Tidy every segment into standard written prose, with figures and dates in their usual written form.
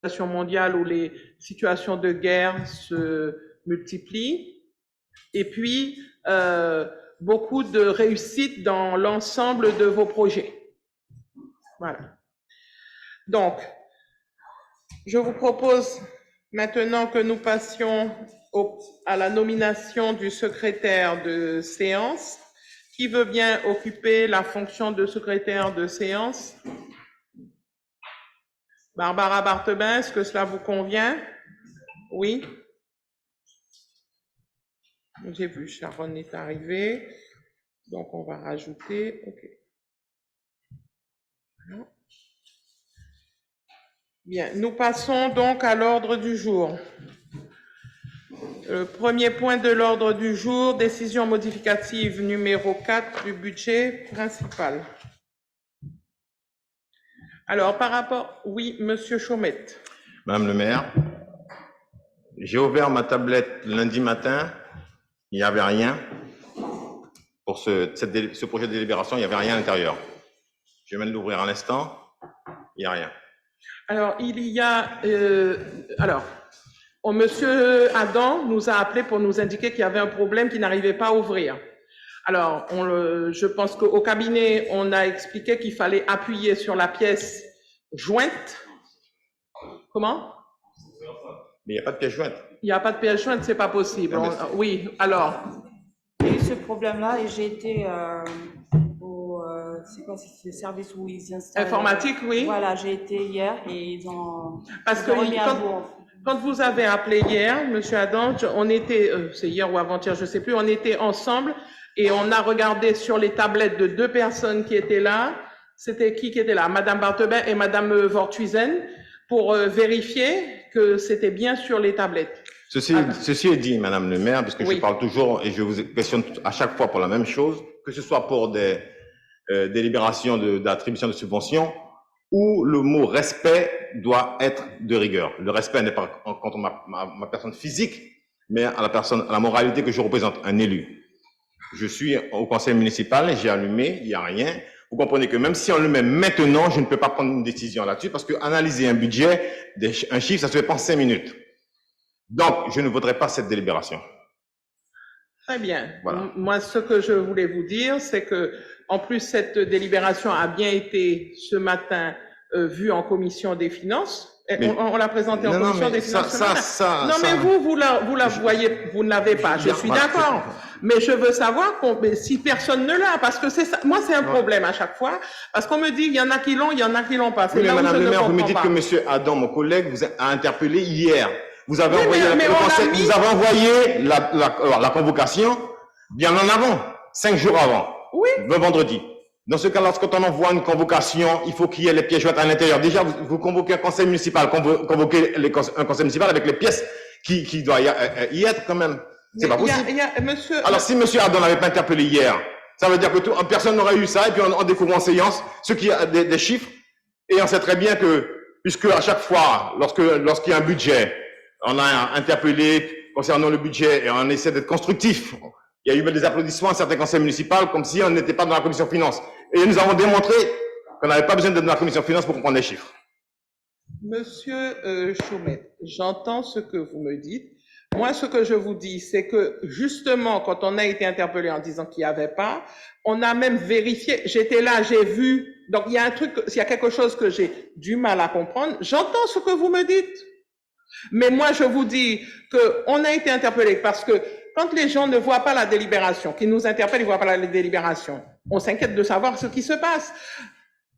situation mondiale où les situations de guerre se multiplient. Et puis, beaucoup de réussite dans l'ensemble de vos projets. Voilà. Donc, je vous propose maintenant que nous passions à la nomination du secrétaire de séance. Qui veut bien occuper la fonction de secrétaire de séance? Barbara Barthebin, est-ce que cela vous convient? Oui. J'ai vu, Sharon est arrivée. Donc, on va rajouter. OK. Bien, nous passons donc à l'ordre du jour. Le premier point de l'ordre du jour, décision modificative numéro 4 du budget principal. Alors, par rapport... Oui, Monsieur Chaumette. Madame le maire, j'ai ouvert ma tablette lundi matin, il n'y avait rien. Pour ce projet de délibération, il n'y avait rien à l'intérieur. Je viens de l'ouvrir à l'instant, il n'y a rien. Alors, il y a... Monsieur Adam nous a appelé pour nous indiquer qu'il y avait un problème qu'il n'arrivait pas à ouvrir. Alors, je pense qu'au cabinet, on a expliqué qu'il fallait appuyer sur la pièce jointe. Comment? Mais il n'y a pas de pièce jointe. Il n'y a pas de pièce jointe, c'est pas possible. Oui, alors. Il y a eu ce problème-là et j'ai été au service où ils installent. Informatique, oui. Voilà, j'ai été hier et ils ont. Parce que quand vous avez appelé hier, Monsieur Adam, on était, c'est hier ou avant-hier, je ne sais plus, on était ensemble et on a regardé sur les tablettes de 2 personnes qui étaient là. C'était qui était là? Madame Barthebin et Madame Vorthuizen, pour vérifier que c'était bien sur les tablettes. Ceci est dit, Madame le maire, puisque oui. Je parle toujours et je vous questionne à chaque fois pour la même chose, que ce soit pour des délibérations d'attribution de subventions, où le mot respect doit être de rigueur. Le respect n'est pas contre ma personne physique, mais à la moralité que je représente, un élu. Je suis au conseil municipal, j'ai allumé, il n'y a rien. Vous comprenez que même si on le met maintenant, je ne peux pas prendre une décision là-dessus, parce que analyser un budget, un chiffre, ça se fait pas en 5 minutes. Donc, je ne voterai pas cette délibération. Très bien. Voilà. Moi, ce que je voulais vous dire, c'est que, en plus, cette délibération a bien été ce matin vue en commission des finances. On l'a présentée en commission des finances. Mais vous la voyez, vous ne l'avez pas. Je suis d'accord. Mais je veux savoir si personne ne l'a, parce que c'est ça. Moi, c'est un problème à chaque fois, parce qu'on me dit il y en a qui l'ont, il y en a qui l'ont pas. Oui, mais Madame le maire, vous me dites que Monsieur Adam, mon collègue, vous a interpellé hier. Vous avez envoyé la convocation bien en avant, 5 jours avant, oui. Le vendredi. Dans ce cas, lorsqu'on envoie une convocation, il faut qu'il y ait les pièces jointes à l'intérieur. Déjà, vous convoquez un conseil municipal, convoquez un conseil municipal avec les pièces qui doit y être quand même. C'est pas possible. Alors, si Monsieur Adam n'avait pas interpellé hier, ça veut dire que personne n'aurait eu ça, et puis on découvre en séance ce qui a des chiffres, et on sait très bien que, puisque à chaque fois, lorsqu'il y a un budget, on a interpellé concernant le budget et on essaie d'être constructif. Il y a eu des applaudissements à certains conseils municipaux comme si on n'était pas dans la commission finance. Et nous avons démontré qu'on n'avait pas besoin d'être dans la commission finance pour comprendre les chiffres. Monsieur Chaumette, j'entends ce que vous me dites. Moi, ce que je vous dis, c'est que justement, quand on a été interpellé en disant qu'il n'y avait pas, on a même vérifié. J'étais là, j'ai vu. Donc, il y a un truc, s'il y a quelque chose que j'ai du mal à comprendre, j'entends ce que vous me dites. Mais moi, je vous dis qu'on a été interpellé parce que quand les gens ne voient pas la délibération, qui nous interpellent, ils ne voient pas la délibération, on s'inquiète de savoir ce qui se passe.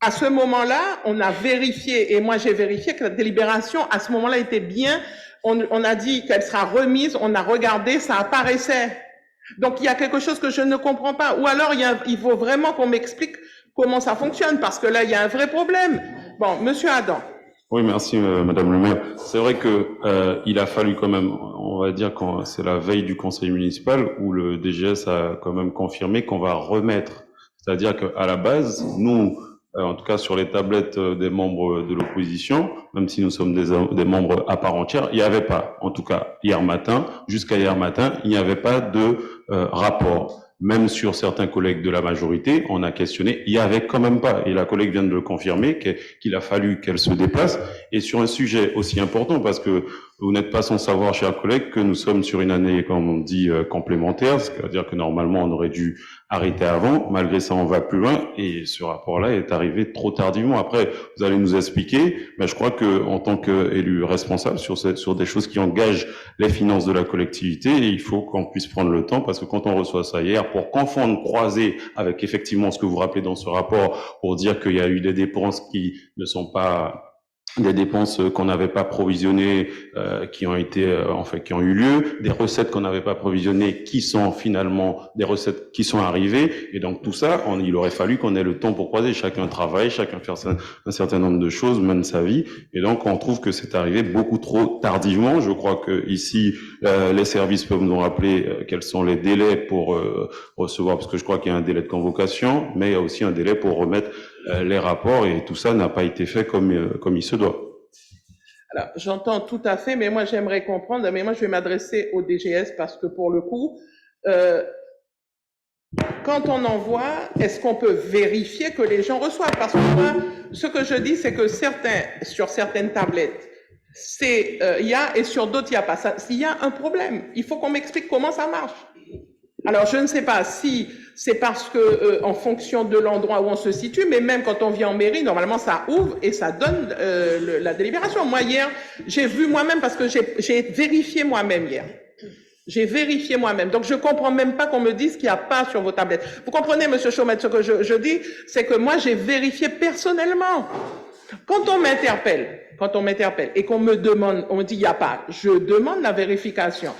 À ce moment-là, on a vérifié, et moi j'ai vérifié que la délibération, à ce moment-là, était bien. On a dit qu'elle sera remise, on a regardé, ça apparaissait. Donc, il y a quelque chose que je ne comprends pas. Ou alors, il faut vraiment qu'on m'explique comment ça fonctionne, parce que là, il y a un vrai problème. Bon, Monsieur Adam. Oui, merci Madame le maire. C'est vrai que il a fallu quand même, on va dire quand c'est la veille du conseil municipal où le DGS a quand même confirmé qu'on va remettre. C'est-à-dire qu'à la base, nous, en tout cas sur les tablettes des membres de l'opposition, même si nous sommes des membres à part entière, il n'y avait pas, en tout cas hier matin, jusqu'à hier matin, il n'y avait pas de rapport. même sur certains collègues de la majorité, on a questionné, il y avait quand même pas, et la collègue vient de le confirmer, qu'il a fallu qu'elle se déplace, et sur un sujet aussi important, parce que vous n'êtes pas sans savoir, chers collègues, que nous sommes sur une année, comme on dit, complémentaire, c'est-à-dire que normalement on aurait dû arrêter avant, malgré ça on va plus loin, et ce rapport-là est arrivé trop tardivement. Après, vous allez nous expliquer, mais je crois que en tant qu'élu responsable sur des choses qui engagent les finances de la collectivité, il faut qu'on puisse prendre le temps, parce que quand on reçoit ça hier, pour confondre, croiser avec effectivement ce que vous rappelez dans ce rapport, pour dire qu'il y a eu des dépenses qui ne sont pas des dépenses qu'on n'avait pas provisionnées, qui ont été, qui ont eu lieu, des recettes qu'on n'avait pas provisionnées, qui sont finalement des recettes qui sont arrivées, et donc tout ça, il aurait fallu qu'on ait le temps pour croiser. Chacun travaille, chacun fait un certain nombre de choses, mène sa vie, et donc on trouve que c'est arrivé beaucoup trop tardivement. Je crois que ici, les services peuvent nous rappeler quels sont les délais pour recevoir, parce que je crois qu'il y a un délai de convocation, mais il y a aussi un délai pour remettre les rapports, et tout ça n'a pas été fait comme il se doit. Alors, j'entends tout à fait, mais moi j'aimerais comprendre, mais moi je vais m'adresser au DGS parce que pour le coup, quand on envoie, est-ce qu'on peut vérifier que les gens reçoivent? Parce que moi, ce que je dis, c'est que sur certaines tablettes, il y a, et sur d'autres, il n'y a pas ça. S'il y a un problème, il faut qu'on m'explique comment ça marche. Alors, je ne sais pas si c'est parce que, en fonction de l'endroit où on se situe, mais même quand on vient en mairie, normalement, ça ouvre et ça donne la délibération. Moi, hier, j'ai vu moi-même parce que j'ai vérifié moi-même hier. J'ai vérifié moi-même. Donc, je comprends même pas qu'on me dise qu'il n'y a pas sur vos tablettes. Vous comprenez, Monsieur Chaumet, ce que je dis, c'est que moi, j'ai vérifié personnellement. Quand on m'interpelle et qu'on me demande, on dit il n'y a pas, je demande la vérification.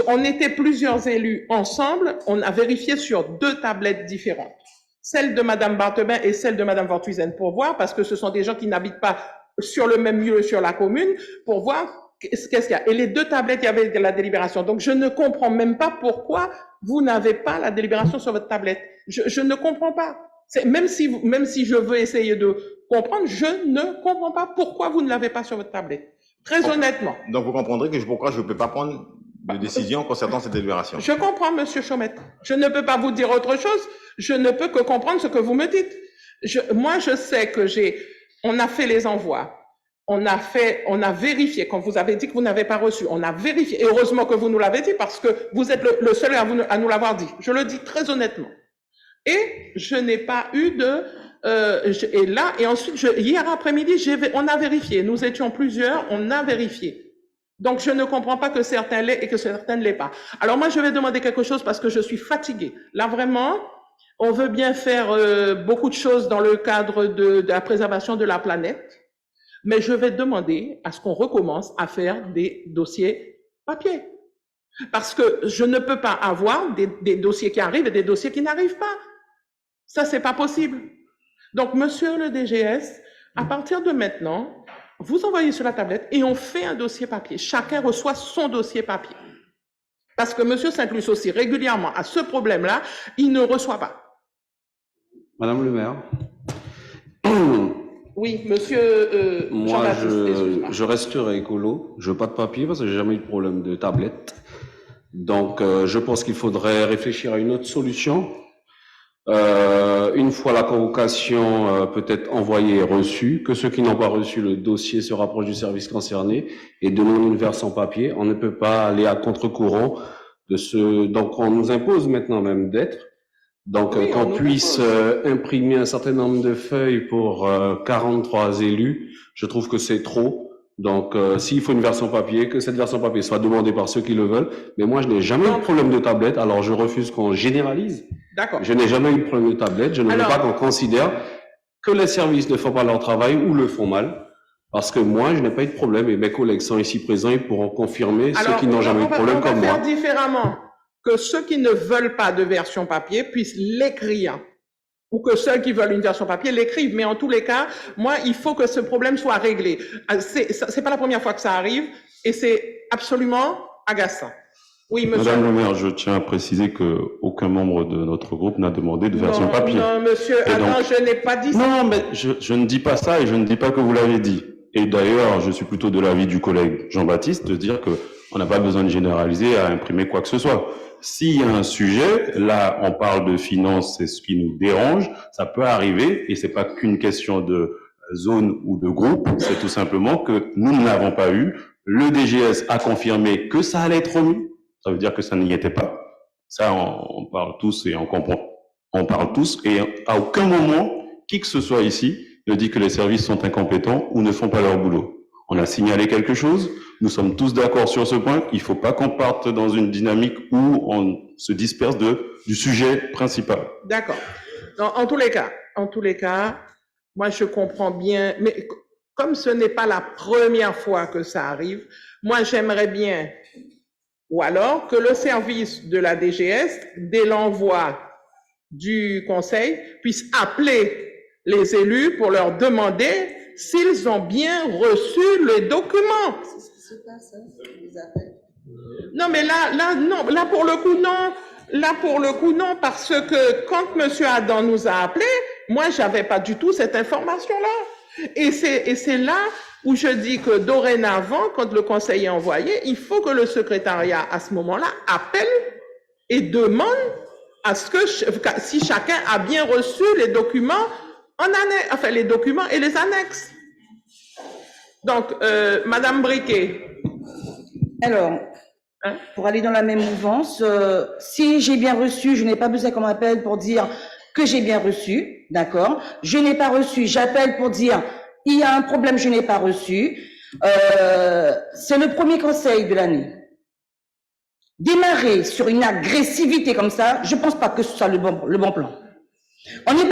On était plusieurs élus ensemble, on a vérifié sur 2 tablettes différentes. Celle de Madame Barthebin et celle de Madame Vortuizen pour voir, parce que ce sont des gens qui n'habitent pas sur le même lieu sur la commune, pour voir qu'est-ce qu'il y a. Et les 2 tablettes, il y avait la délibération. Donc je ne comprends même pas pourquoi vous n'avez pas la délibération sur votre tablette. Je ne comprends pas. Même si je veux essayer de comprendre, je ne comprends pas pourquoi vous ne l'avez pas sur votre tablette. Très honnêtement. Donc vous comprendrez que pourquoi je ne peux pas prendre de décision concernant cette délibération. Je comprends, Monsieur Chaumet. Je ne peux pas vous dire autre chose. Je ne peux que comprendre ce que vous me dites. Moi, je sais que on a fait les envois. On a vérifié, quand vous avez dit que vous n'avez pas reçu, on a vérifié. Et heureusement que vous nous l'avez dit parce que vous êtes le seul à nous l'avoir dit. Je le dis très honnêtement. Et je n'ai pas eu et ensuite, hier après-midi, on a vérifié. Nous étions plusieurs, on a vérifié. Donc, je ne comprends pas que certains l'aient et que certains ne l'aient pas. Alors, moi, je vais demander quelque chose parce que je suis fatiguée. Là, vraiment, on veut bien faire beaucoup de choses dans le cadre de la préservation de la planète, mais je vais demander à ce qu'on recommence à faire des dossiers papier. Parce que je ne peux pas avoir des dossiers qui arrivent et des dossiers qui n'arrivent pas. Ça, c'est pas possible. Donc, monsieur le DGS, à partir de maintenant, vous envoyez sur la tablette et on fait un dossier papier. Chacun reçoit son dossier papier. Parce que monsieur Saint-Luce aussi, régulièrement, a ce problème-là, il ne reçoit pas. Madame le maire. Oui, monsieur Moi, je resterai écolo. Je veux pas de papier parce que j'ai jamais eu de problème de tablette. Donc, je pense qu'il faudrait réfléchir à une autre solution. Une fois la convocation peut-être envoyée et reçue, que ceux qui n'ont pas reçu le dossier se rapprochent du service concerné et demandent une version papier. On ne peut pas aller à contre-courant de donc on nous impose maintenant même d'être. Donc oui, qu'on puisse imprimer un certain nombre de feuilles pour 43 élus, je trouve que c'est trop. Donc, s'il faut une version papier, que cette version papier soit demandée par ceux qui le veulent. Mais moi, je n'ai jamais eu de problème de tablette, alors je refuse qu'on généralise. D'accord. Je n'ai jamais eu de problème de tablette. Je ne veux pas qu'on considère que les services ne font pas leur travail ou le font mal. Parce que moi, je n'ai pas eu de problème et mes collègues sont ici présents, ils pourront confirmer, ceux qui n'ont jamais eu de problème comme moi. On va faire différemment. Que ceux qui ne veulent pas de version papier puissent l'écrire. Ou que ceux qui veulent une version papier l'écrivent. Mais en tous les cas, moi, il faut que ce problème soit réglé. C'est pas la première fois que ça arrive et c'est absolument agaçant. Oui, monsieur. Madame le maire, je tiens à préciser que aucun membre de notre groupe n'a demandé de version papier. Non, monsieur, je n'ai pas dit ça. Non, mais je ne dis pas ça et je ne dis pas que vous l'avez dit. Et d'ailleurs, je suis plutôt de l'avis du collègue Jean-Baptiste de dire que On n'a pas besoin de généraliser à imprimer quoi que ce soit. S'il y a un sujet, là, on parle de finances, c'est ce qui nous dérange. Ça peut arriver, et c'est pas qu'une question de zone ou de groupe, c'est tout simplement que nous ne l'avons pas eu. Le DGS a confirmé que ça allait être remis. Ça veut dire que ça n'y était pas. Ça, on parle tous et on comprend. On parle tous et à aucun moment, qui que ce soit ici ne dit que les services sont incompétents ou ne font pas leur boulot. On a signalé quelque chose. Nous sommes tous d'accord sur ce point. Il ne faut pas qu'on parte dans une dynamique où on se disperse du sujet principal. D'accord. En tous les cas, moi je comprends bien, mais comme ce n'est pas la première fois que ça arrive, moi j'aimerais bien, ou alors que le service de la DGS, dès l'envoi du conseil, puisse appeler les élus pour leur demander s'ils ont bien reçu le document. C'est ce qui se passe, hein, les appels. Non, mais non, là pour le coup, non. Là pour le coup, non, parce que quand Monsieur Adam nous a appelés, moi, j'avais pas du tout cette information-là. Et c'est là où je dis que dorénavant, quand le conseil est envoyé, il faut que le secrétariat, à ce moment-là, appelle et demande à ce que, si chacun a bien reçu les documents en annexe, enfin, les documents et les annexes. Donc, Madame Briquet. Alors, pour aller dans la même mouvance, si j'ai bien reçu, je n'ai pas besoin qu'on m'appelle pour dire que j'ai bien reçu, d'accord? Je n'ai pas reçu, j'appelle pour dire il y a un problème, je n'ai pas reçu. C'est le premier conseil de l'année. Démarrer sur une agressivité comme ça, je pense pas que ce soit le bon plan. On est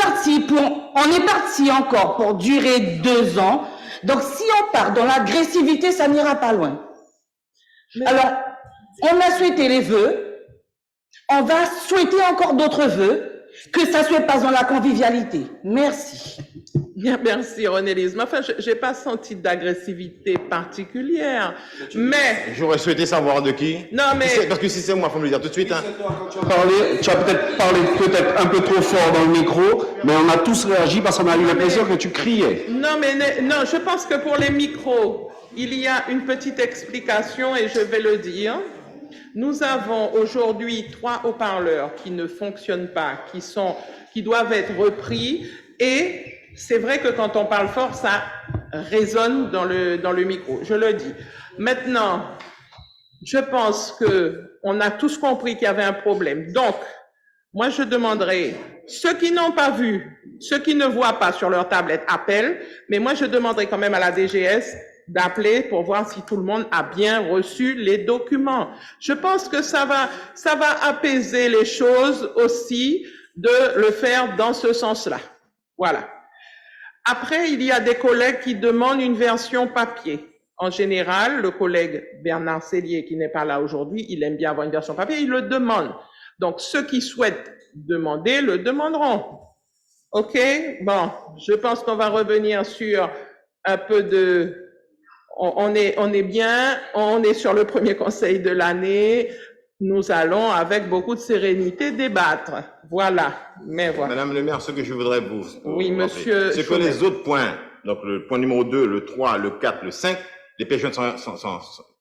parti encore pour durer 2 ans. Donc, si on part dans l'agressivité, ça n'ira pas loin. Alors, on a souhaité les vœux. On va souhaiter encore d'autres vœux. Que ça ne soit pas dans la convivialité. Merci. Bien, merci René-Lise. Mais enfin, je n'ai pas senti d'agressivité particulière. Mais. J'aurais souhaité savoir de qui. Non, mais. Parce que si c'est moi, il faut me le dire tout de suite. Hein. Tu as peut-être parlé un peu trop fort dans le micro, mais on a tous réagi parce qu'on a eu l'impression que tu criais. Non, non, je pense que pour les micros, il y a une petite explication et je vais le dire. Nous avons aujourd'hui 3 haut-parleurs qui ne fonctionnent pas, qui doivent être repris, et c'est vrai que quand on parle fort, ça résonne dans le micro, je le dis. Maintenant, je pense que on a tous compris qu'il y avait un problème. Donc, moi je demanderai, ceux qui n'ont pas vu, ceux qui ne voient pas sur leur tablette appellent, mais moi je demanderai quand même à la DGS d'appeler pour voir si tout le monde a bien reçu les documents. Je pense que ça va apaiser les choses aussi de le faire dans ce sens-là. Voilà. Après, il y a des collègues qui demandent une version papier. En général, le collègue Bernard Sellier, qui n'est pas là aujourd'hui, il aime bien avoir une version papier, il le demande. Donc, ceux qui souhaitent demander le demanderont. OK? Bon, je pense qu'on va revenir sur un peu de... On est bien, on est sur le premier conseil de l'année. Nous allons, avec beaucoup de sérénité, débattre. Voilà. Mais voilà. Madame le maire, ce que je voudrais vous... Oui, monsieur... C'est que les autres points, donc le point numéro 2, le 3, le 4, le 5, les pièces jointes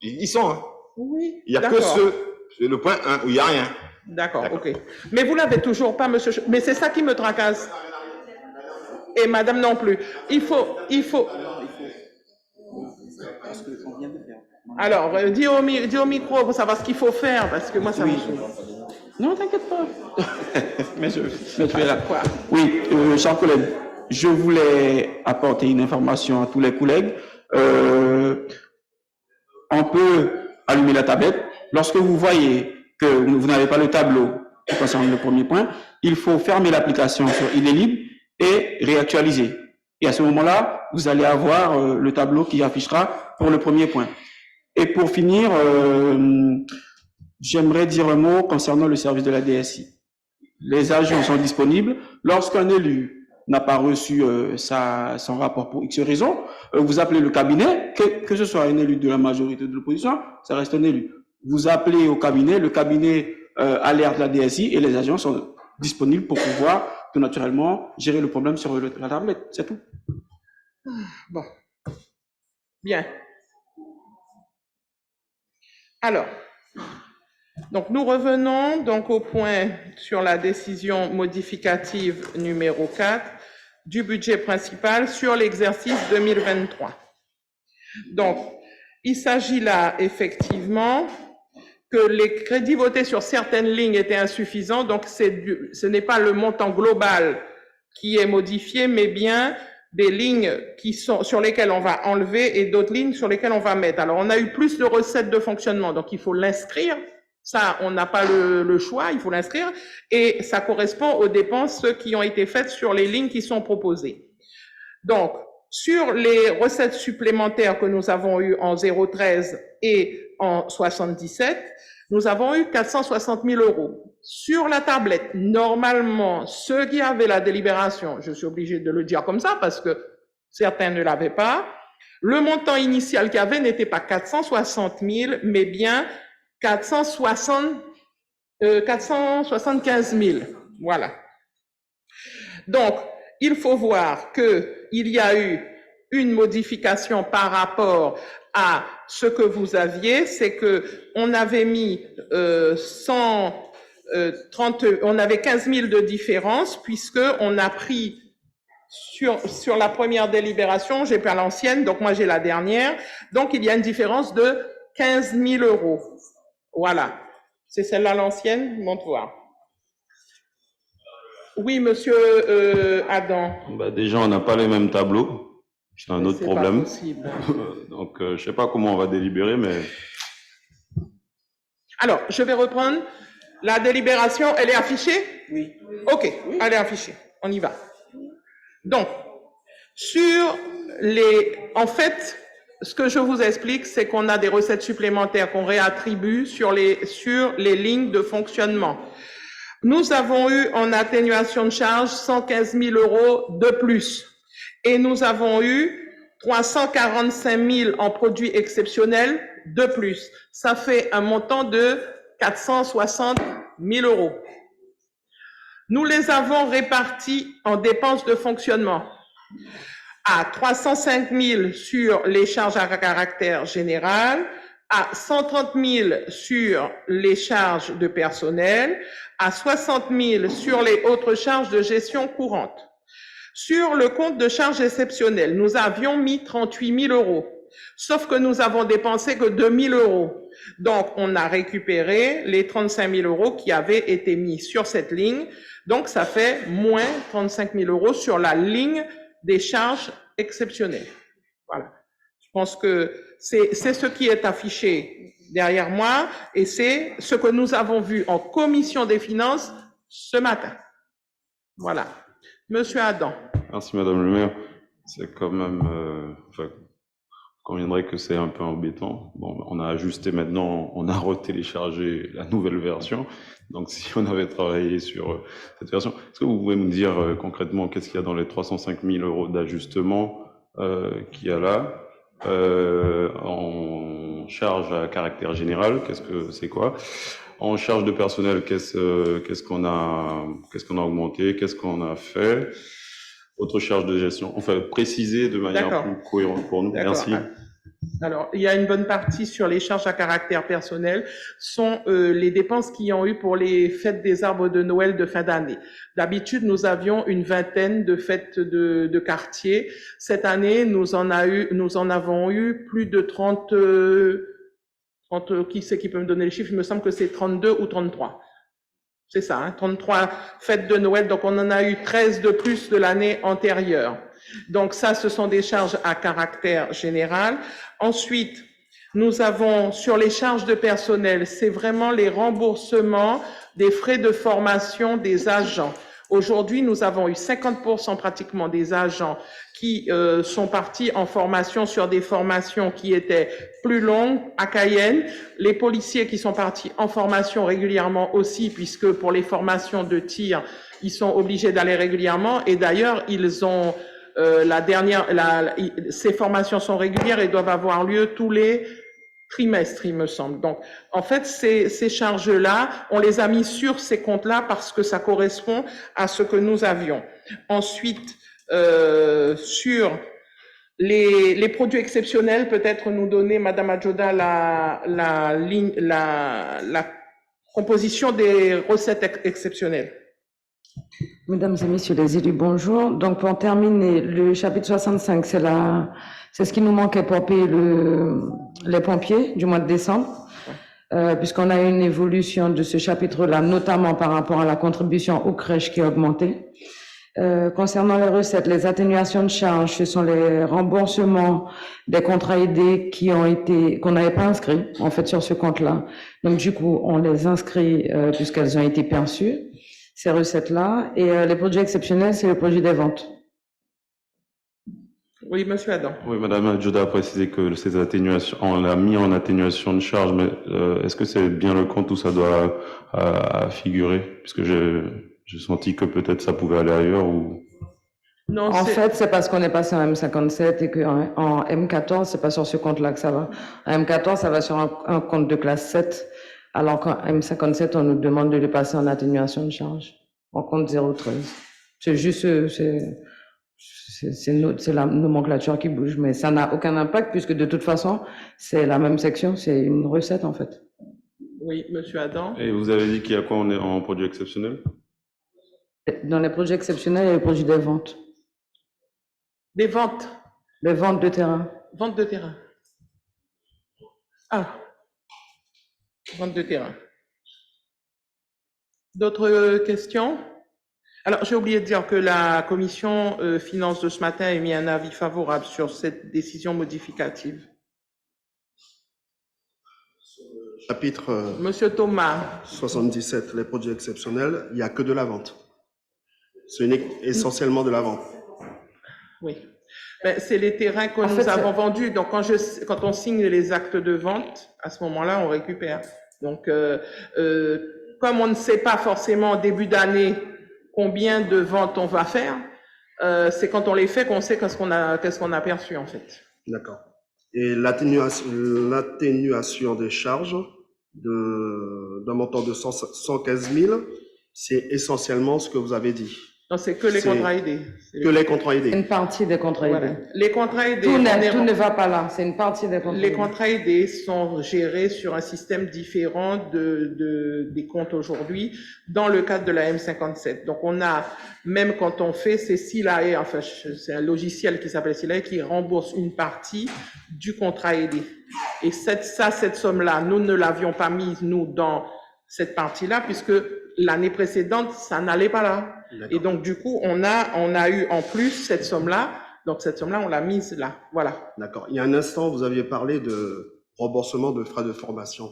ils sont. Hein. Oui, il n'y a que c'est le point 1 où il n'y a rien. D'accord, ok. Mais vous l'avez toujours pas, monsieur... Mais c'est ça qui me tracasse. Et madame non plus. Il faut... Alors, dis au micro pour savoir ce qu'il faut faire, parce que moi, ça me... Non, t'inquiète pas. mais je vais là. Oui, chers collègues, je voulais apporter une information à tous les collègues. On peut allumer la tablette. Lorsque vous voyez que vous n'avez pas le tableau concernant le premier point, il faut fermer l'application sur Il est libre et réactualiser. Et à ce moment-là, vous allez avoir le tableau qui affichera pour le premier point. Et pour finir, j'aimerais dire un mot concernant le service de la DSI. Les agents sont disponibles. Lorsqu'un élu n'a pas reçu son rapport pour X raison, vous appelez le cabinet, que ce soit un élu de la majorité ou de l'opposition, ça reste un élu. Vous appelez au cabinet, le cabinet alerte la DSI et les agents sont disponibles pour pouvoir tout naturellement gérer le problème sur la tablette. C'est tout. Bon. Bien. Alors, donc nous revenons donc au point sur la décision modificative numéro 4 du budget principal sur l'exercice 2023. Donc, il s'agit là effectivement que les crédits votés sur certaines lignes étaient insuffisants, donc ce n'est pas le montant global qui est modifié, mais bien des lignes sur lesquelles on va enlever et d'autres lignes sur lesquelles on va mettre. Alors, on a eu plus de recettes de fonctionnement, donc il faut l'inscrire. Ça, on n'a pas le choix, il faut l'inscrire. Et ça correspond aux dépenses qui ont été faites sur les lignes qui sont proposées. Donc, sur les recettes supplémentaires que nous avons eues en 013 et en 77, nous avons eu 460 000 euros. Sur la tablette, normalement, ceux qui avaient la délibération, je suis obligé de le dire comme ça parce que certains ne l'avaient pas, le montant initial qu'il y avait n'était pas 460 000, mais bien 475 000. Voilà. Donc, il faut voir qu'il y a eu une modification par rapport à ce que vous aviez, c'est que on avait mis on avait 15 000 de différence puisque on a pris sur la première délibération, j'ai pas l'ancienne, donc moi j'ai la dernière, donc il y a une différence de 15 000 euros. Voilà. C'est celle-là l'ancienne, montre-voir. Oui, monsieur Adam. Bah, déjà, on n'a pas les mêmes tableaux. C'est un autre problème. Pas possible. Donc, je sais pas comment on va délibérer, mais... Alors, je vais reprendre. La délibération, elle est affichée? Oui. OK, elle est affichée. On y va. Donc, en fait, ce que je vous explique, c'est qu'on a des recettes supplémentaires qu'on réattribue sur les lignes de fonctionnement. Nous avons eu en atténuation de charge 115 000 euros de plus. Et nous avons eu 345 000 en produits exceptionnels de plus. Ça fait un montant de 460 000 euros. Nous les avons répartis en dépenses de fonctionnement à 305 000 sur les charges à caractère général, à 130 000 sur les charges de personnel, à 60 000 sur les autres charges de gestion courante. Sur le compte de charges exceptionnelles, nous avions mis 38 000 euros, sauf que nous avons dépensé que 2 000 euros. Donc, on a récupéré les 35 000 euros qui avaient été mis sur cette ligne. Donc, ça fait moins 35 000 euros sur la ligne des charges exceptionnelles. Voilà. Je pense que c'est ce qui est affiché derrière moi et c'est ce que nous avons vu en commission des finances ce matin. Voilà. Monsieur Adam. Merci, Madame le maire. C'est quand même... enfin, conviendrait que c'est un peu embêtant. Bon, on a ajusté maintenant, on a retéléchargé la nouvelle version. Donc, si on avait travaillé sur cette version, est-ce que vous pouvez me dire concrètement qu'est-ce qu'il y a dans les 305 000 euros d'ajustement qu'il y a là en charge à caractère général, qu'est-ce que c'est quoi? En charge de personnel, qu'est-ce qu'on a augmenté, qu'est-ce qu'on a fait? Autre charge de gestion, enfin préciser de manière plus cohérente pour nous. Merci. Alors, il y a une bonne partie sur les charges à caractère personnel, sont les dépenses qu'il y a eu pour les fêtes des arbres de Noël de fin d'année. D'habitude, nous avions une vingtaine de fêtes de quartier. Cette année, nous en avons eu plus de 30, qui c'est qui peut me donner le chiffre? Il me semble que c'est 32 ou 33. C'est ça, hein, 33 fêtes de Noël, donc on en a eu 13 de plus de l'année antérieure. Donc ça, ce sont des charges à caractère général. Ensuite, nous avons sur les charges de personnel, c'est vraiment les remboursements des frais de formation des agents. Aujourd'hui, nous avons eu 50% pratiquement des agents qui sont partis en formation sur des formations qui étaient plus longues à Cayenne. Les policiers qui sont partis en formation régulièrement aussi, puisque pour les formations de tir, ils sont obligés d'aller régulièrement. Et d'ailleurs, ils ont ces formations sont régulières et doivent avoir lieu tous les trimestre, il me semble. Donc, en fait, ces charges-là, on les a mis sur ces comptes-là parce que ça correspond à ce que nous avions. Ensuite, sur Les produits exceptionnels, peut-être nous donner, Madame Adjoda, la composition des recettes exceptionnelles. Mesdames et messieurs les élus, bonjour. Donc, pour terminer, le chapitre 65, c'est ce qui nous manquait pour payer les pompiers du mois de décembre, puisqu'on a eu une évolution de ce chapitre-là, notamment par rapport à la contribution aux crèches qui a augmenté. Concernant les recettes, les atténuations de charges, ce sont les remboursements des contrats aidés qu'on n'avait pas inscrits, en fait, sur ce compte-là. Donc, du coup, on les inscrit, puisqu'elles ont été perçues, ces recettes-là. Et les produits exceptionnels, c'est le produit des ventes. Oui, monsieur Adam. Oui, Madame Adjoda a précisé que ces atténuations, on l'a mis en atténuation de charge, mais est-ce que c'est bien le compte où ça doit figurer? Puisque j'ai senti que peut-être ça pouvait aller ailleurs ou... Non, En fait, c'est parce qu'on est passé en M57 et qu'en M14, c'est pas sur ce compte-là que ça va. En M14, ça va sur un compte de classe 7, alors qu'en M57, on nous demande de le passer en atténuation de charge, en compte 013. C'est juste, c'est la nomenclature qui bouge, mais ça n'a aucun impact puisque de toute façon, c'est la même section, c'est une recette en fait. Oui, monsieur Adam. Et vous avez dit qu'il y a quoi en produit exceptionnel? Dans les projets exceptionnels, il y a les produits des ventes. Des ventes. Les ventes de terrain. Vente de terrain. Ah. Vente de terrain. D'autres questions? Alors, j'ai oublié de dire que la commission finance de ce matin a émis un avis favorable sur cette décision modificative. Chapitre Monsieur Thomas. 77, les produits exceptionnels, il n'y a que de la vente. C'est essentiellement de la vente. Oui. Ben, c'est les terrains que nous avons vendus. Donc, quand on signe les actes de vente, à ce moment-là, on récupère. Donc, comme on ne sait pas forcément au début d'année combien de ventes on va faire, c'est quand on les fait qu'on sait qu'est-ce qu'on a perçu, en fait. D'accord. Et l'atténuation des charges d'un montant de 115 000, c'est essentiellement ce que vous avez dit. Non, c'est que les contrats aidés. Que les contrats aidés. Une partie des contrats aidés. Voilà. Les contrats aidés. Tout ne va pas là, c'est une partie des contrats aidés. Les contrats aidés sont gérés sur un système différent des comptes aujourd'hui dans le cadre de la M57. Donc, on a, même quand on fait, c'est SILAE, enfin, c'est un logiciel qui s'appelle SILAE qui rembourse une partie du contrat aidé. Et cette somme-là, nous ne l'avions pas mise, nous, dans cette partie-là, puisque l'année précédente, ça n'allait pas là. Et donc, du coup, on a eu en plus cette somme-là. Donc, cette somme-là, on l'a mise là. Voilà. D'accord. Il y a un instant, vous aviez parlé de remboursement de frais de formation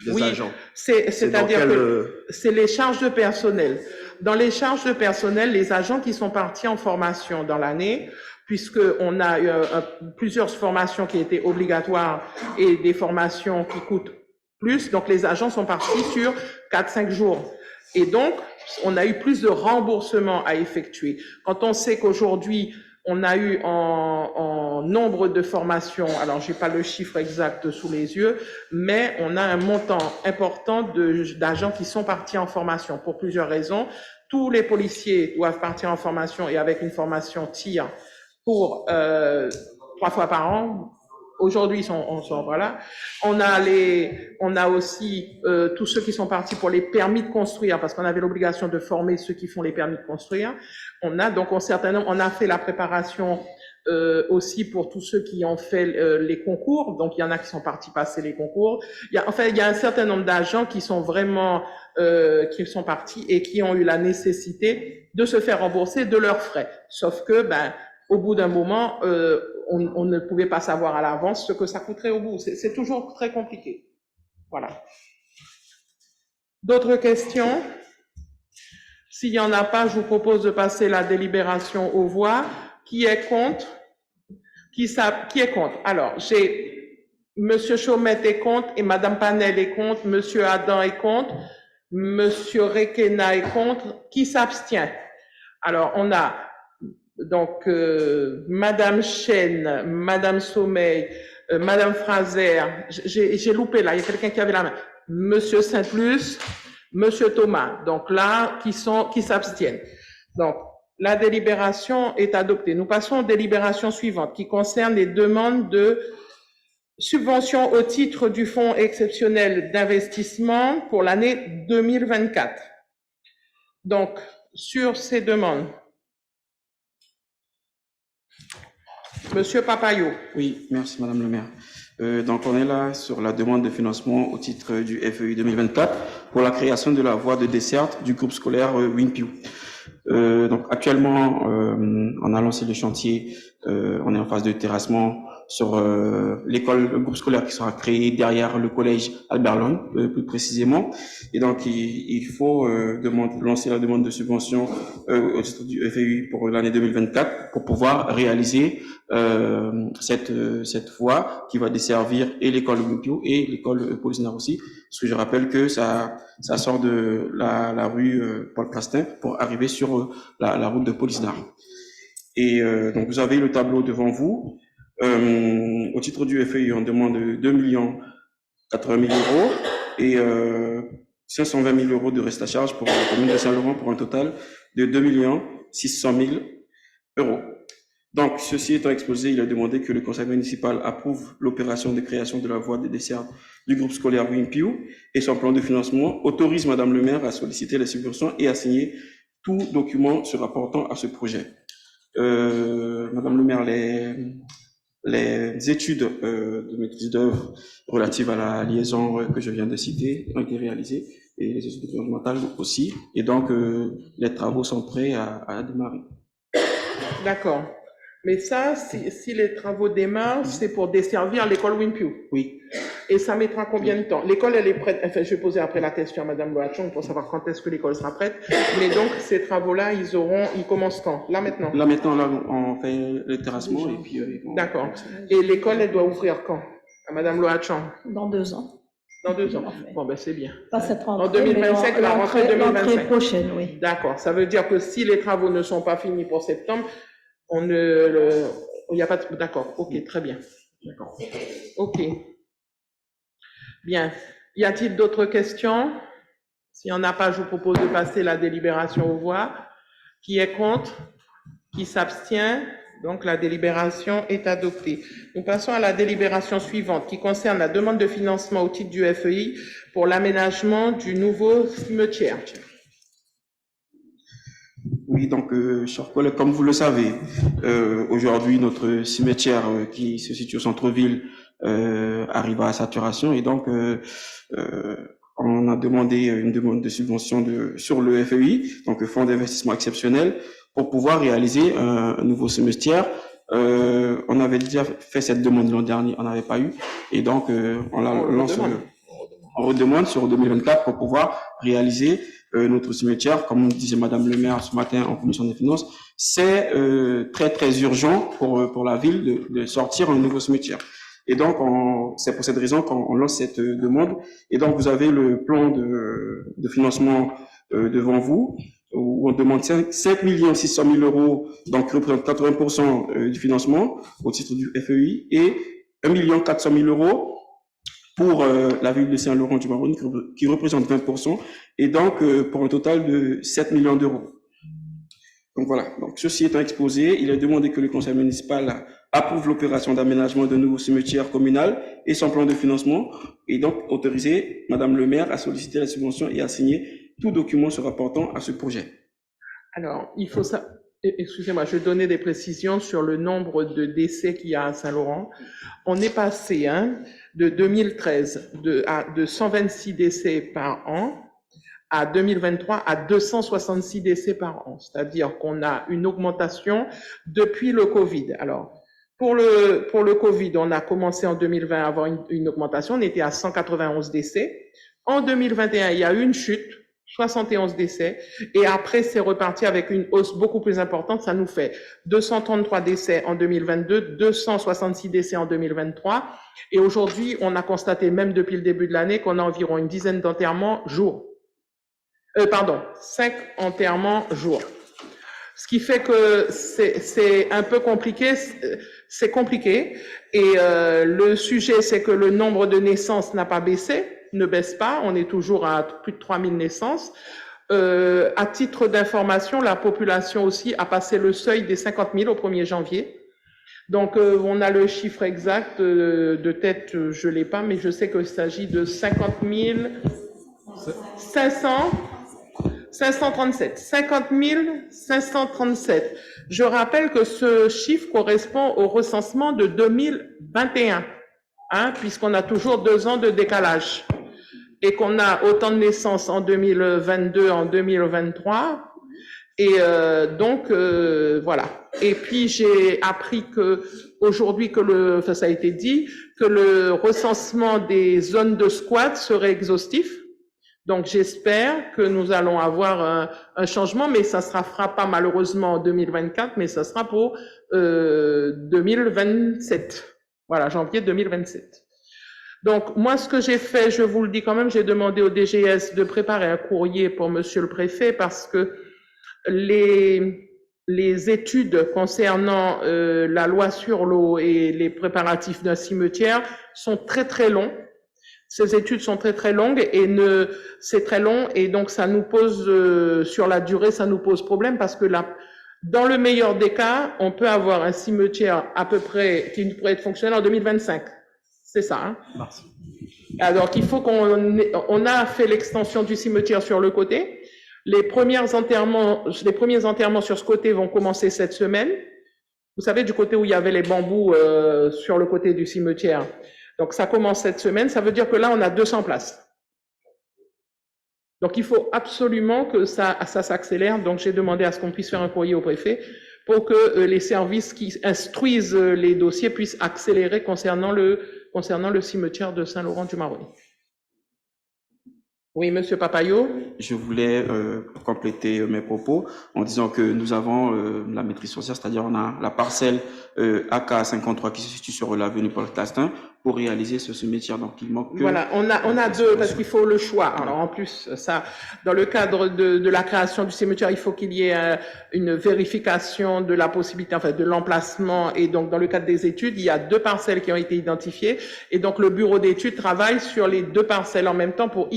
des agents. C'est-à-dire que c'est les charges de personnel. Dans les charges de personnel, les agents qui sont partis en formation dans l'année, puisqu'on a eu plusieurs formations qui étaient obligatoires et des formations qui coûtent plus, donc les agents sont partis sur 4-5 jours. Et donc, on a eu plus de remboursements à effectuer. Quand on sait qu'aujourd'hui, on a eu en nombre de formations, alors j'ai pas le chiffre exact sous les yeux, mais on a un montant important d'agents qui sont partis en formation pour plusieurs raisons. Tous les policiers doivent partir en formation et avec une formation tir pour 3 fois par an. Aujourd'hui, voilà. On a aussi tous ceux qui sont partis pour les permis de construire, parce qu'on avait l'obligation de former ceux qui font les permis de construire. On a fait la préparation aussi pour tous ceux qui ont fait les concours. Donc, il y en a qui sont partis passer les concours. Il y a un certain nombre d'agents qui sont vraiment qui sont partis et qui ont eu la nécessité de se faire rembourser de leurs frais. Sauf que, au bout d'un moment, on ne pouvait pas savoir à l'avance ce que ça coûterait au bout. C'est toujours très compliqué. Voilà. D'autres questions? S'il n'y en a pas, je vous propose de passer la délibération aux voix. Qui est contre? Qui est contre? Alors, j'ai Monsieur Chaumet est contre et Madame Panel est contre. Monsieur Adam est contre. Monsieur Requena est contre. Qui s'abstient? Alors, on a donc Madame Chen, Madame Sommeil, Madame Fraser, j'ai loupé là, il y a quelqu'un qui avait la main. Monsieur Saint-Luce, Monsieur Thomas. Donc là, qui s'abstiennent. Donc, La délibération est adoptée. Nous passons aux délibérations suivantes qui concernent les demandes de subvention au titre du Fonds exceptionnel d'investissement pour l'année 2024. Donc, sur ces demandes, Monsieur Papayo. Oui, merci Madame le maire. Donc on est là sur la demande de financement au titre du FEI 2024 pour la création de la voie de desserte du groupe scolaire WinPew. Donc actuellement, on a lancé le chantier, on est en phase de terrassement sur l'école, le groupe scolaire qui sera créé derrière le collège Albert Lone, plus précisément. Et donc il faut lancer la demande de subvention au titre du FEI pour l'année 2024 pour pouvoir réaliser cette voie qui va desservir et l'école WinPew et l'école Paul-Sinard aussi. Parce que je rappelle que ça sort de la rue Paul Castin pour arriver sur la route de Paul-Sinard. Et donc vous avez le tableau devant vous. Au titre du FEI, on demande 2 080 000 € et 520 000 € de reste à charge pour la commune de Saint-Laurent pour un total de 2 600 000 €. Donc, ceci étant exposé, il a demandé que le conseil municipal approuve l'opération de création de la voie de desserte du groupe scolaire WinPew et son plan de financement autorise Madame le maire à solliciter les subventions et à signer tout document se rapportant à ce projet. Madame le maire, les études de maîtrise d'œuvre relatives à la liaison que je viens de citer ont été réalisées et les études environnementales aussi. Et donc, les travaux sont prêts à démarrer. D'accord. Mais ça, si les travaux démarrent, c'est pour desservir l'école WinPew. Oui. Et ça mettra combien de temps? L'école, elle est prête. Enfin, je vais poser après la question à Madame Loachong pour savoir quand est-ce que l'école sera prête. Mais donc, ces travaux-là, ils commencent quand? Là, maintenant? Là, maintenant, là, on fait le terrassement et puis... D'accord. Et l'école, elle doit ouvrir quand? À Madame Loachong? Dans 2 ans. Dans 2 ans. Bon, ben, c'est bien. Pas cette rentrée, En 2025, la rentrée 2025. L'entrée prochaine, oui. D'accord. Ça veut dire que si les travaux ne sont pas finis pour septembre, il n'y a pas de... D'accord. Ok, très bien. D'accord. Ok. Bien. Y a-t-il d'autres questions? S'il n'y en a pas, je vous propose de passer la délibération aux voix. Qui est contre? Qui s'abstient? Donc, la délibération est adoptée. Nous passons à la délibération suivante qui concerne la demande de financement au titre du FEI pour l'aménagement du nouveau cimetière. Oui, donc, chers collègues, comme vous le savez, aujourd'hui, notre cimetière qui se situe au centre-ville arrive à saturation et donc, on a demandé une demande de subvention sur le FEI, donc le Fonds d'investissement exceptionnel, pour pouvoir réaliser un nouveau cimetière. On avait déjà fait cette demande l'an dernier, on n'avait pas eu, et donc on redemande sur 2024 pour pouvoir réaliser notre cimetière, comme disait Madame le maire ce matin en commission des finances. C'est très très urgent pour la ville de sortir un nouveau cimetière. Et donc, c'est pour cette raison qu'on lance cette demande. Et donc, vous avez le plan de financement devant vous, où on demande 5 600 000 €, donc qui représente 80% du financement au titre du FEI, et 1 400 000 € pour la ville de Saint-Laurent-du-Maroni, qui représente 20%, et donc pour un total de 7 millions d'euros. Donc voilà, donc ceci étant exposé, il est demandé que le conseil municipal approuve l'opération d'aménagement de nouveau cimetière communal et son plan de financement, et donc autoriser Madame le maire à solliciter la subvention et à signer tout document se rapportant à ce projet. Alors, il faut ça. Excusez-moi, je vais donner des précisions sur le nombre de décès qu'il y a à Saint-Laurent. On est passé de 2013 de 126 décès par an à 2023 à 266 décès par an. C'est-à-dire qu'on a une augmentation depuis le Covid. Alors, pour le Covid, on a commencé en 2020 à avoir une augmentation. On était à 191 décès. En 2021, il y a eu une chute, 71 décès. Et après, c'est reparti avec une hausse beaucoup plus importante. Ça nous fait 233 décès en 2022, 266 décès en 2023. Et aujourd'hui, on a constaté, même depuis le début de l'année, qu'on a environ une dizaine d'enterrements jour. 5 enterrements jour. Ce qui fait que c'est un peu compliqué. C'est compliqué. Et le sujet, c'est que le nombre de naissances n'a pas baissé, ne baisse pas. On est toujours à plus de 3000 naissances. À titre d'information, la population aussi a passé le seuil des 50 000 au 1er janvier. Donc, on a le chiffre exact de tête, je l'ai pas, mais je sais qu'il s'agit de 50 537. 50 537. Je rappelle que ce chiffre correspond au recensement de 2021, hein, puisqu'on a toujours 2 ans de décalage et qu'on a autant de naissances en 2022, en 2023. Et donc, voilà. Et puis, j'ai appris que aujourd'hui, enfin, ça a été dit, que le recensement des zones de squat serait exhaustif. Donc, j'espère que nous allons avoir un changement, mais ça fera pas malheureusement en 2024, mais ça sera pour 2027. Voilà, janvier 2027. Donc, moi, ce que j'ai fait, je vous le dis quand même, j'ai demandé au DGS de préparer un courrier pour Monsieur le Préfet parce que les études concernant la loi sur l'eau et les préparatifs d'un cimetière sont très, très longs. Ces études sont très, très longues et c'est très long et donc ça nous pose, sur la durée, ça nous pose problème parce que dans le meilleur des cas, on peut avoir un cimetière à peu près qui pourrait être fonctionnel en 2025. C'est ça, hein? Merci. Alors qu'il faut on a fait l'extension du cimetière sur le côté. Les premiers enterrements sur ce côté vont commencer cette semaine. Vous savez, du côté où il y avait les bambous sur le côté du cimetière. Donc, ça commence cette semaine. Ça veut dire que là, on a 200 places. Donc, il faut absolument que ça s'accélère. Donc, j'ai demandé à ce qu'on puisse faire un courrier au préfet pour que les services qui instruisent les dossiers puissent accélérer concernant le cimetière de Saint-Laurent-du-Maroni. Oui, Monsieur Papayo. Je voulais compléter mes propos en disant que nous avons la maîtrise foncière, c'est-à-dire on a la parcelle AK53 qui se situe sur l'avenue Paul Castin pour réaliser ce cimetière. Donc il manque que... Voilà, on a deux parce qu'il faut le choix. Alors en plus, ça, dans le cadre de la création du cimetière, il faut qu'il y ait une vérification de la possibilité, enfin de l'emplacement. Et donc dans le cadre des études, il y a 2 parcelles qui ont été identifiées. Et donc le bureau d'études travaille sur les 2 parcelles en même temps pour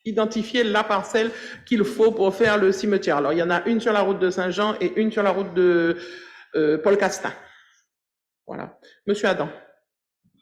identifier la parcelle qu'il faut pour faire le cimetière. Alors, il y en a une sur la route de Saint-Jean et une sur la route de Paul Castin. Voilà. Monsieur Adam.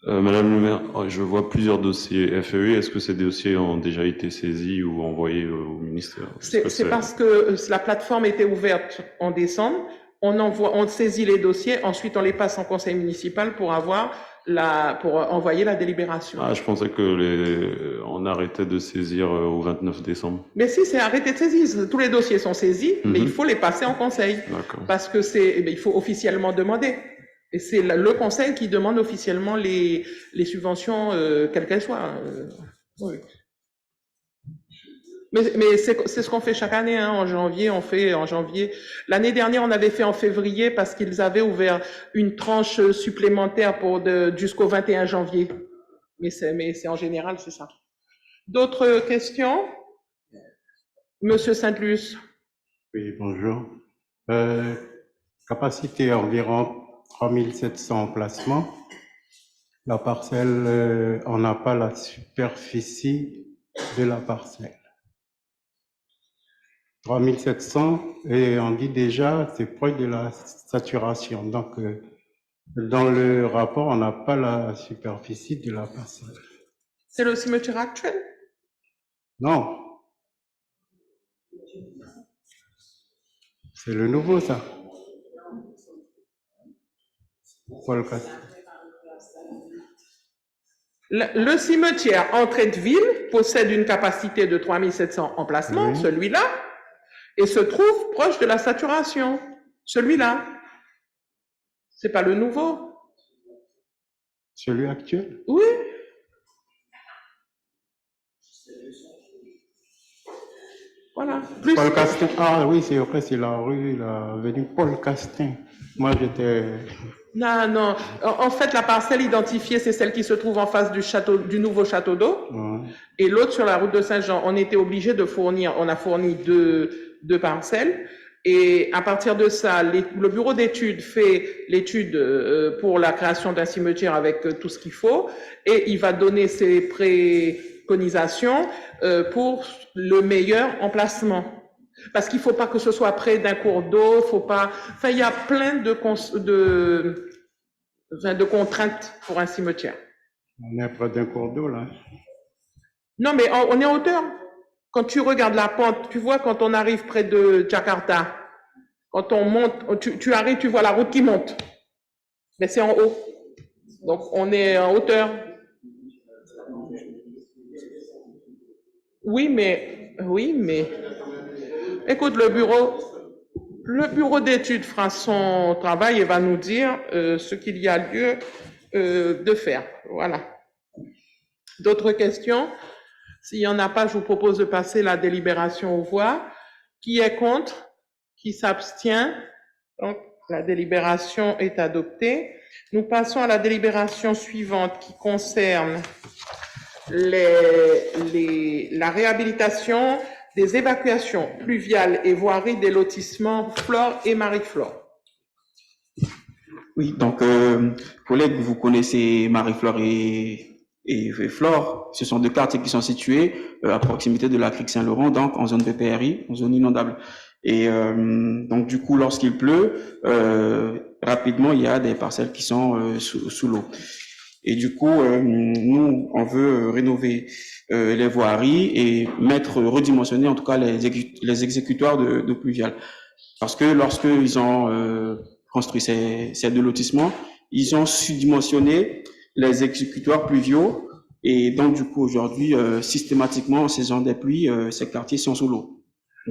Madame le maire, je vois plusieurs dossiers FEE. Est-ce que ces dossiers ont déjà été saisis ou envoyés au ministère? C'est parce que la plateforme était ouverte en décembre. On saisit les dossiers, ensuite on les passe en conseil municipal pour envoyer la délibération. Ah, je pensais que on arrêtait de saisir au 29 décembre. Mais si, c'est arrêté de saisir. Tous les dossiers sont saisis, mais il faut les passer en conseil. Parce que il faut officiellement demander. Et c'est le conseil qui demande officiellement les subventions, quelles qu'elles soient. Oui. Mais c'est ce qu'on fait chaque année, hein. En janvier, on fait en janvier. L'année dernière, on avait fait en février parce qu'ils avaient ouvert une tranche supplémentaire jusqu'au 21 janvier. Mais c'est en général, c'est ça. D'autres questions? Monsieur Saint-Luce. Oui, bonjour. Capacité environ 3700 emplacements. La parcelle, on n'a pas la superficie de la parcelle. 3700 et on dit déjà c'est proche de la saturation. Donc, dans le rapport, on n'a pas la superficie de la parcelle. C'est le cimetière actuel? Non. C'est le nouveau, ça. Paul Castin. Le cimetière entrée de ville possède une capacité de 3700 emplacements, celui-là, et se trouve proche de la saturation, celui-là. C'est pas le nouveau. Celui actuel? Oui. Voilà. Plus Paul Castin. Ah oui, c'est vrai, c'est la rue, l'avenue Paul Castin. Moi, j'étais... Non. En fait, la parcelle identifiée, c'est celle qui se trouve en face du nouveau château d'eau. Et l'autre sur la route de Saint-Jean. On était obligé de fournir, on a fourni deux parcelles. Et à partir de ça, le bureau d'études fait l'étude pour la création d'un cimetière avec tout ce qu'il faut. Et il va donner ses préconisations pour le meilleur emplacement. Parce qu'il faut pas que ce soit près d'un cours d'eau, faut pas. Enfin, il y a plein de contraintes pour un cimetière. On est près d'un cours d'eau, là. Non, mais on est en hauteur. Quand tu regardes la pente, tu vois quand on arrive près de Jakarta, quand on monte, tu arrives, tu vois la route qui monte. Mais c'est en haut. Donc, on est en hauteur. Oui, mais, écoute, le bureau d'études fera son travail et va nous dire ce qu'il y a lieu de faire. Voilà. D'autres questions? S'il n'y en a pas, je vous propose de passer la délibération aux voix. Qui est contre? Qui s'abstient? Donc, la délibération est adoptée. Nous passons à la délibération suivante qui concerne la réhabilitation des évacuations pluviales et voiries des lotissements Flore et Marie-Flore. Oui, donc, collègues, vous connaissez Marie-Flore et Flore. Ce sont deux quartiers qui sont situés à proximité de la crique Saint-Laurent, donc en zone PPRI, en zone inondable. Et donc, du coup, lorsqu'il pleut, rapidement, il y a des parcelles qui sont sous l'eau. Et du coup, nous, on veut rénover les voiries et redimensionner en tout cas les exécutoires de pluviales. Parce que lorsqu'ils ont construit ces deux lotissements, ils ont sous-dimensionné les exécutoires pluviaux. Et donc, du coup, aujourd'hui, systématiquement, en saison des pluies, ces quartiers sont sous l'eau.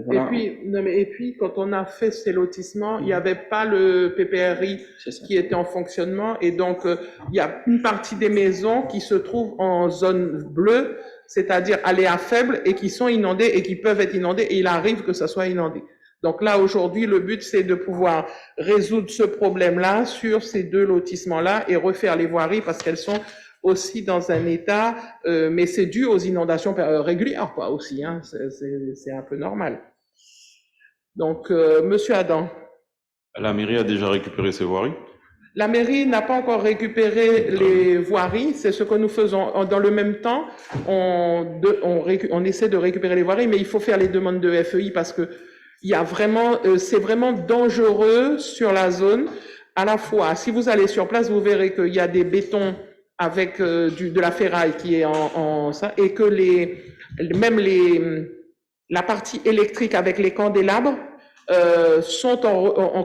Voilà. Et puis, quand on a fait ces lotissements, il n'y avait pas le PPRI qui était en fonctionnement. Et donc, il y a une partie des maisons qui se trouvent en zone bleue, c'est-à-dire aléa faible, et qui sont inondées et qui peuvent être inondées. Et il arrive que ça soit inondé. Donc là, aujourd'hui, le but, c'est de pouvoir résoudre ce problème-là sur ces deux lotissements-là et refaire les voiries parce qu'elles sont aussi dans un état, mais c'est dû aux inondations régulières, quoi, aussi, hein, c'est un peu normal. Donc, Monsieur Adam. La mairie a déjà récupéré ses voiries? La mairie n'a pas encore récupéré les voiries, c'est ce que nous faisons. Dans le même temps, on essaie de récupérer les voiries, mais il faut faire les demandes de FEI parce que il y a vraiment, c'est vraiment dangereux sur la zone. À la fois, si vous allez sur place, vous verrez qu'il y a des bétons avec de la ferraille qui est en ça, et que la partie électrique avec les candélabres sont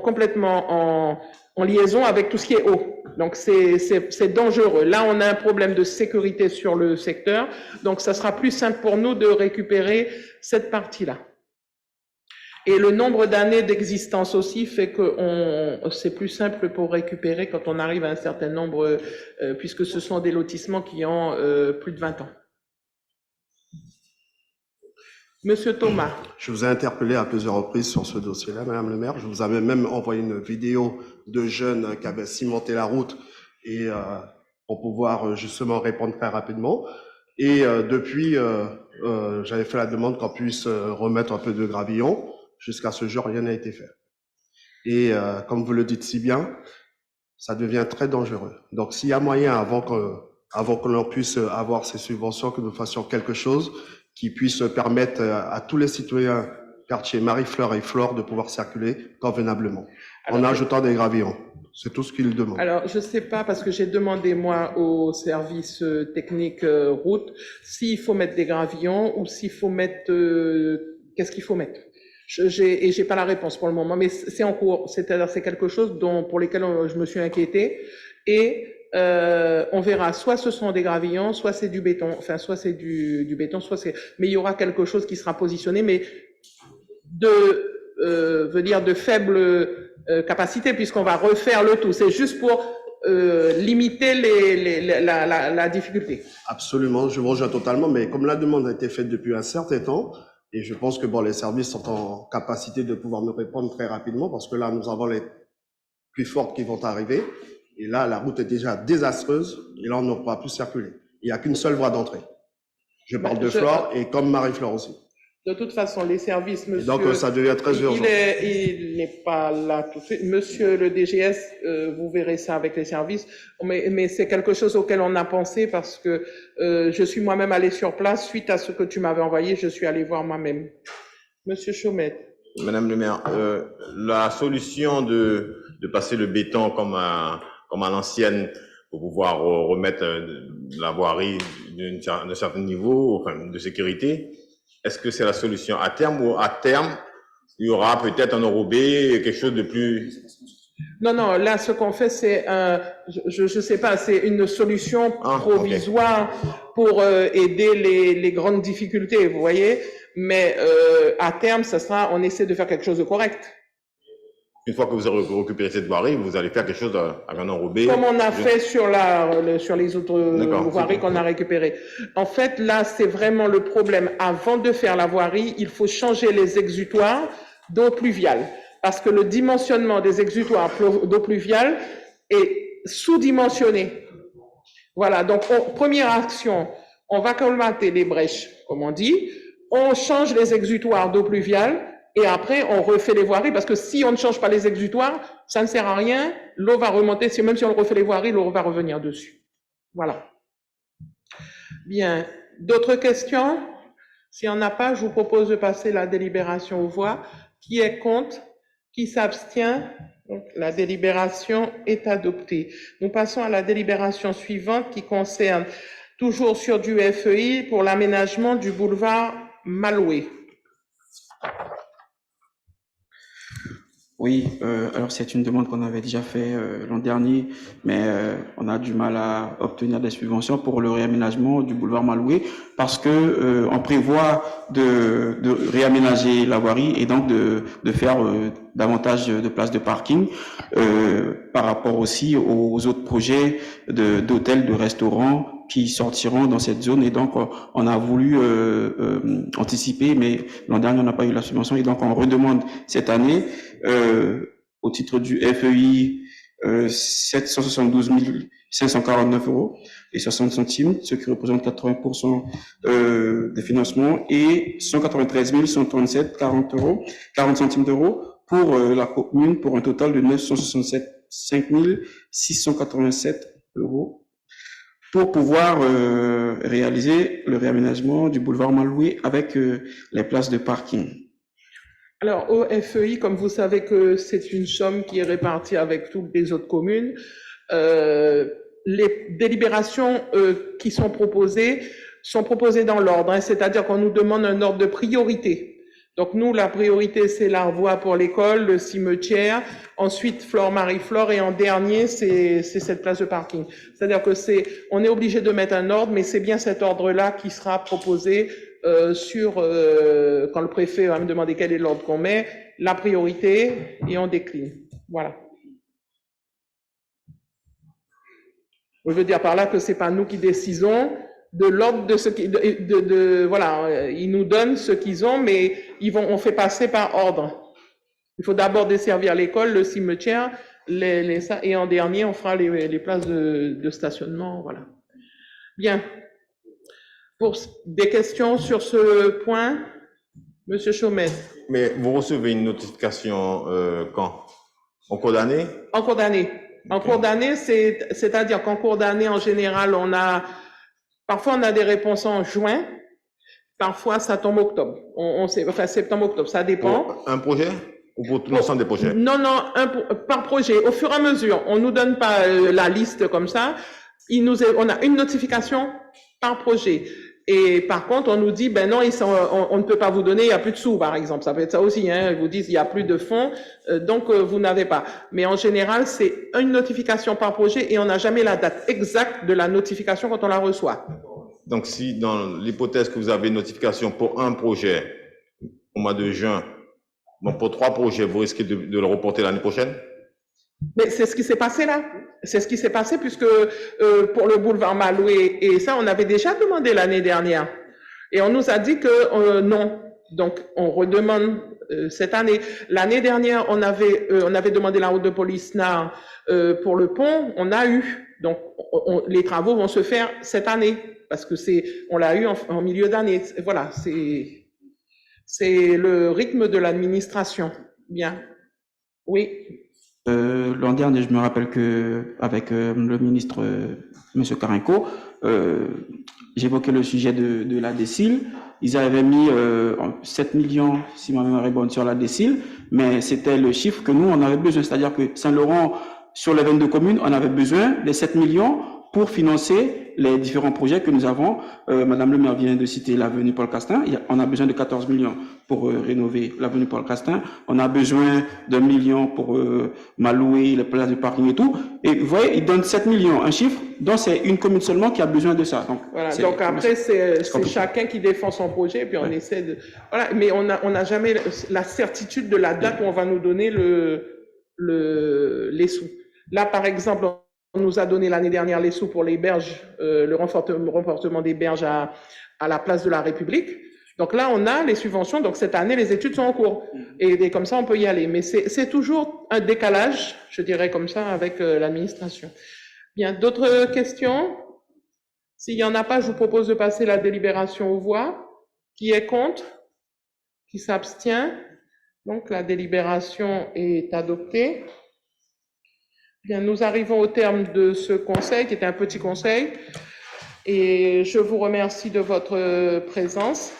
complètement en liaison avec tout ce qui est eau. Donc c'est dangereux. Là, on a un problème de sécurité sur le secteur, donc ça sera plus simple pour nous de récupérer cette partie-là. Et le nombre d'années d'existence aussi fait que c'est plus simple pour récupérer quand on arrive à un certain nombre, puisque ce sont des lotissements qui ont plus de 20 ans. Monsieur Thomas. Je vous ai interpellé à plusieurs reprises sur ce dossier-là, Madame le maire. Je vous avais même envoyé une vidéo de jeunes qui avaient cimenté la route et pour pouvoir justement répondre très rapidement. Et depuis, j'avais fait la demande qu'on puisse remettre un peu de gravillon. Jusqu'à ce jour, rien n'a été fait. Et comme vous le dites si bien, ça devient très dangereux. Donc, s'il y a moyen, avant que l'on puisse avoir ces subventions, que nous fassions quelque chose qui puisse permettre à tous les citoyens quartier Marie-Flore et Flore de pouvoir circuler convenablement, en ajoutant des gravillons. C'est tout ce qu'ils demandent. Alors, je ne sais pas, parce que j'ai demandé, moi, au service technique route, s'il faut mettre des gravillons ou s'il faut mettre... qu'est-ce qu'il faut mettre? Et j'ai pas la réponse pour le moment, mais c'est en cours. C'est-à-dire, c'est quelque chose pour lesquels je me suis inquiété. Et on verra. Soit ce sont des gravillons, soit c'est du béton. Enfin, soit c'est du béton, soit c'est. Mais il y aura quelque chose qui sera positionné, mais de faible capacité, puisqu'on va refaire le tout. C'est juste pour limiter la difficulté. Absolument, je vous rejoins totalement. Mais comme la demande a été faite depuis un certain temps. Et je pense que les services sont en capacité de pouvoir nous répondre très rapidement parce que là, nous avons les plus fortes qui vont arriver. Et là, la route est déjà désastreuse et là, on ne pourra plus circuler. Il n'y a qu'une seule voie d'entrée. Je parle de Flore et comme Marie-Flore aussi. De toute façon, les services, monsieur... Donc, ça devient très urgent. Il n'est pas là tout de suite. Monsieur le DGS, vous verrez ça avec les services. Mais c'est quelque chose auquel on a pensé parce que je suis moi-même allé sur place. Suite à ce que tu m'avais envoyé, je suis allé voir moi-même. Monsieur Chaumet. Madame le maire, la solution de passer le béton comme à l'ancienne pour pouvoir remettre la voirie d'un certain niveau, enfin, de sécurité, est-ce que c'est la solution à terme ou à terme, il y aura peut-être un enrobé, quelque chose de plus... Non, non, là, ce qu'on fait, c'est je sais pas, c'est une solution provisoire pour aider les grandes difficultés, vous voyez. Mais à terme, ça sera, on essaie de faire quelque chose de correct. Une fois que vous aurez récupéré cette voirie, vous allez faire quelque chose avec un enrobé. Comme on a fait sur les autres voiries qu'on a récupérées. En fait, là, c'est vraiment le problème. Avant de faire la voirie, il faut changer les exutoires d'eau pluviale. Parce que le dimensionnement des exutoires d'eau pluviale est sous-dimensionné. Voilà, donc première action, on va colmater les brèches, comme on dit, on change les exutoires d'eau pluviale et après on refait les voiries parce que si on ne change pas les exutoires, ça ne sert à rien, l'eau va remonter, même si on refait les voiries, l'eau va revenir dessus. Voilà. Bien, d'autres questions? S'il n'y en a pas, je vous propose de passer la délibération aux voix. Qui est contre? Qui s'abstient? Donc, la délibération est adoptée. Nous passons à la délibération suivante qui concerne, toujours sur du FEI, pour l'aménagement du boulevard Maloué. Oui, alors c'est une demande qu'on avait déjà fait l'an dernier, mais on a du mal à obtenir des subventions pour le réaménagement du boulevard Maloué parce que on prévoit de réaménager la voirie et donc de faire davantage de places de parking par rapport aussi aux autres projets d'hôtels, de restaurants qui sortiront dans cette zone et donc on a voulu anticiper, mais l'an dernier on n'a pas eu la subvention et donc on redemande cette année au titre du FEI 772 549 € et 60 centimes, ce qui représente 80% des financements et 193 137 40 centimes d'euros pour la commune pour un total de 967 5 687 € pour pouvoir réaliser le réaménagement du boulevard Maloué avec les places de parking. Alors, au FEI, comme vous savez que c'est une somme qui est répartie avec toutes les autres communes, les délibérations qui sont proposées dans l'ordre, hein, c'est-à-dire qu'on nous demande un ordre de priorité. Donc nous, la priorité, c'est la voie pour l'école, le cimetière, ensuite Flore Marie-Flore et en dernier, c'est cette place de parking. C'est-à-dire que on est obligé de mettre un ordre, mais c'est bien cet ordre-là qui sera proposé quand le préfet va me demander quel est l'ordre qu'on met, la priorité et on décline. Voilà. Je veux dire par là que c'est pas nous qui décidons de l'ordre de ce qui, voilà, ils nous donnent ce qu'ils ont, mais on fait passer par ordre. Il faut d'abord desservir l'école, le cimetière, et en dernier, on fera les places de stationnement, voilà. Bien. Pour des questions sur ce point, Monsieur Chaumet. Mais vous recevez une notification quand? En cours d'année? En cours d'année. En cours d'année, c'est-à-dire qu'en cours d'année, en général, parfois on a des réponses en juin, parfois ça tombe octobre. Enfin, septembre-octobre, ça dépend. Pour un projet ou pour tout l'ensemble des projets? Non, non, par projet. Au fur et à mesure, on nous donne pas la liste comme ça. On a une notification par projet. Et par contre, on nous dit, ben non, on ne peut pas vous donner, il n'y a plus de sous, par exemple. Ça peut être ça aussi, hein. Ils vous disent, il n'y a plus de fonds, donc vous n'avez pas. Mais en général, c'est une notification par projet et on n'a jamais la date exacte de la notification quand on la reçoit. Donc, si dans l'hypothèse que vous avez une notification pour un projet au mois de juin, donc pour 3 projets, vous risquez de le reporter l'année prochaine? Mais c'est ce qui s'est passé là. C'est ce qui s'est passé puisque pour le boulevard Maloué et ça, on avait déjà demandé l'année dernière. Et on nous a dit que non. Donc, on redemande cette année. L'année dernière, on avait demandé la route de police Nard pour le pont. On a eu. Donc, les travaux vont se faire cette année parce que on l'a eu en milieu d'année. Voilà, c'est le rythme de l'administration. Bien. Oui. L'an dernier, je me rappelle que avec le ministre Monsieur Carinco, j'évoquais le sujet de la DSIL ils avaient mis 7 millions, si ma mémoire est bonne, sur la décile, mais c'était le chiffre que nous, on avait besoin. C'est-à-dire que Saint-Laurent, sur les 22 communes, on avait besoin des 7 millions pour financer les différents projets que nous avons. Madame le maire vient de citer l'avenue Paul Castin. On a besoin de 14 millions pour rénover l'avenue Paul Castin. On a besoin d'1 million pour m'allouer les places de parking et tout. Et vous voyez, ils donnent 7 millions, un chiffre, dont c'est une commune seulement qui a besoin de ça. Donc, voilà, donc après, c'est chacun qui défend son projet, et puis on essaie de... Voilà, mais on n'a jamais la certitude de la date où on va nous donner les sous. Là, par exemple, on nous a donné l'année dernière les sous pour les berges, le renforcement des berges à la place de la République. Donc là, on a les subventions. Donc cette année, les études sont en cours. Et comme ça, on peut y aller. Mais c'est toujours un décalage, je dirais comme ça, avec l'administration. Bien, d'autres questions? S'il n'y en a pas, je vous propose de passer la délibération aux voix. Qui est contre? Qui s'abstient? Donc la délibération est adoptée. Bien, nous arrivons au terme de ce conseil, qui est un petit conseil, et je vous remercie de votre présence.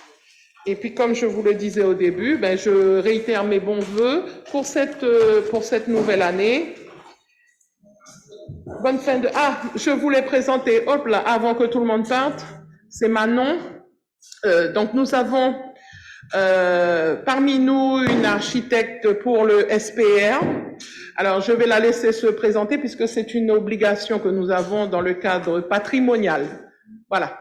Et puis, comme je vous le disais au début, je réitère mes bons voeux pour cette nouvelle année. Bonne fin de... Ah, je voulais présenter, hop là, avant que tout le monde parte, c'est Manon. Donc, nous avons parmi nous une architecte pour le SPR. Alors, je vais la laisser se présenter puisque c'est une obligation que nous avons dans le cadre patrimonial. Voilà.